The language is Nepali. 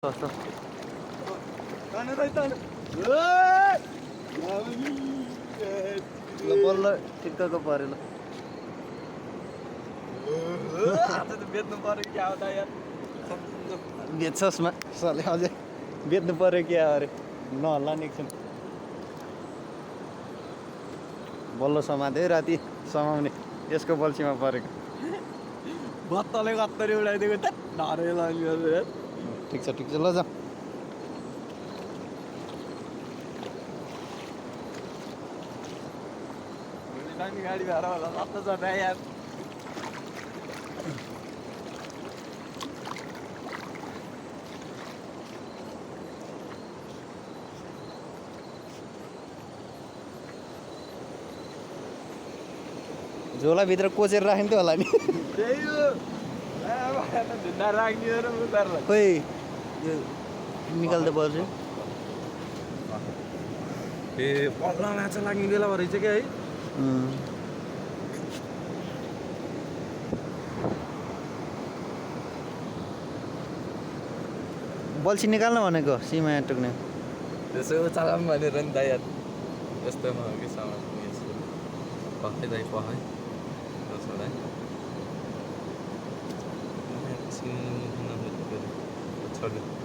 Sosok. ल बल्ल ठिक्कको पऱ्यो ल बेच्नु पर्यो क्या हो त यार बेच्छस् सले अझै बेच्नु पऱ्यो क्या अरे नहल्ला नि एकछिन बल्ल समात्यो है राति समाउने यसको बल्छीमा परेको भत्तले कत्तरी उडाइदिएको त डरै लाग्यो यार ठिक छ ल जा दामी गाडी भाडा होला कस्तो छ त यार झोलाभित्र कोचेर राखिन्थ्यो होला नि त्यही हो ढुङ्गा राख्ने र उतार्ला खोइ यो निकाल्दा पर्छ ए पल्ला माछा लाग्ने बेला रहेछ क्या है बल्छी निकाल्नु भनेको सीमा टुक्ने त्यसो चलाम भनेर नि त यार यस्तोमा हो कि सामान पखाइ दाइ पखाइ छोडा छोड्यो